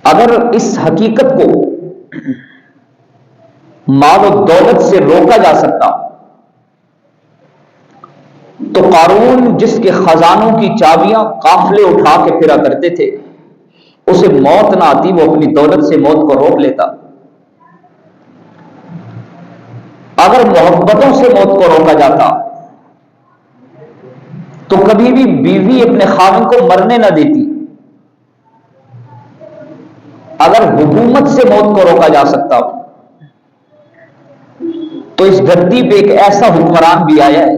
اگر اس حقیقت کو مال و دولت سے روکا جا سکتا تو قارون جس کے خزانوں کی چابیاں قافلے اٹھا کے پھرا کرتے تھے، اسے موت نہ آتی، وہ اپنی دولت سے موت کو روک لیتا۔ اگر محبتوں سے موت کو روکا جاتا تو کبھی بھی بیوی اپنے خاوند کو مرنے نہ دیتی۔ اگر حکومت سے موت کو روکا جا سکتا تو اس دھرتی پہ ایک ایسا حکمران بھی آیا ہے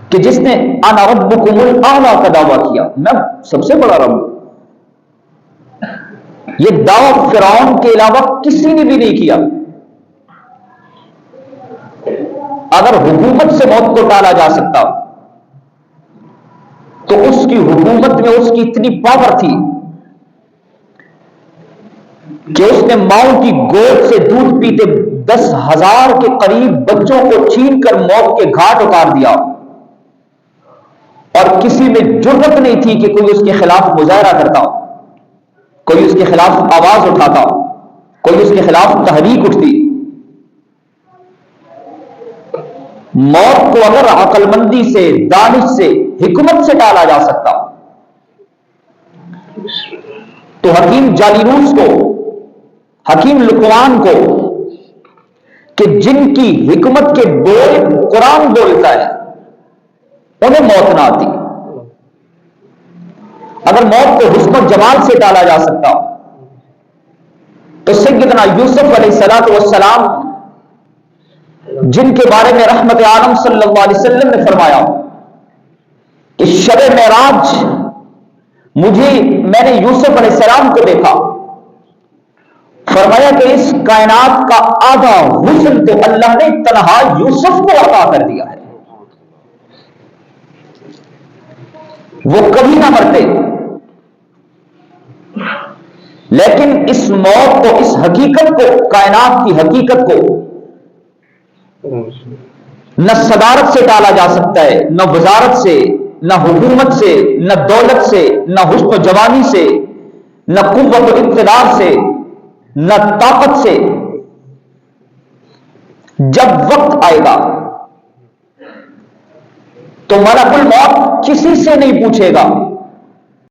کہ جس نے انا ربکم الاعلی کا دعویٰ کیا، میں سب سے بڑا رب ہوں۔ یہ دعویٰ فرعون کے علاوہ کسی نے بھی نہیں کیا۔ اگر حکومت سے موت کو ٹالا جا سکتا تو اس کی حکومت میں اس کی اتنی پاور تھی کہ اس نے ماؤں کی گود سے دودھ پیتے 10,000 کے قریب بچوں کو چھین کر موت کے گھاٹ اتار دیا، اور کسی میں جرأت نہیں تھی کہ کوئی اس کے خلاف مظاہرہ کرتا، کوئی اس کے خلاف آواز اٹھاتا، کوئی اس کے خلاف تحریک اٹھتی۔ موت کو اگر عقل مندی سے، دانش سے، حکمت سے ٹالا جا سکتا تو حکیم جالیلوس کو، حکیم لقمان کو، کہ جن کی حکمت کے بول قرآن بولتا ہے، انہیں موت نہ آتی۔ اگر موت کو حسن و جمال سے ٹالا جا سکتا تو سیدنا یوسف علیہ السلام، جن کے بارے میں رحمت عالم صلی اللہ علیہ وسلم نے فرمایا کہ شب معراج میں نے یوسف علیہ السلام کو دیکھا، فرمایا کہ اس کائنات کا آدھا حسن تو اللہ نے تنہا یوسف کو عطا کر دیا ہے، وہ کبھی نہ مرتے۔ لیکن اس موت کو، اس حقیقت کو، کائنات کی حقیقت کو نہ صدارت سے ٹالا جا سکتا ہے، نہ وزارت سے، نہ حکومت سے، نہ دولت سے، نہ حسن و جوانی سے، نہ قوت و اقتدار سے، نہ طاقت سے۔ جب وقت آئے گا تو ملک الموت کسی سے نہیں پوچھے گا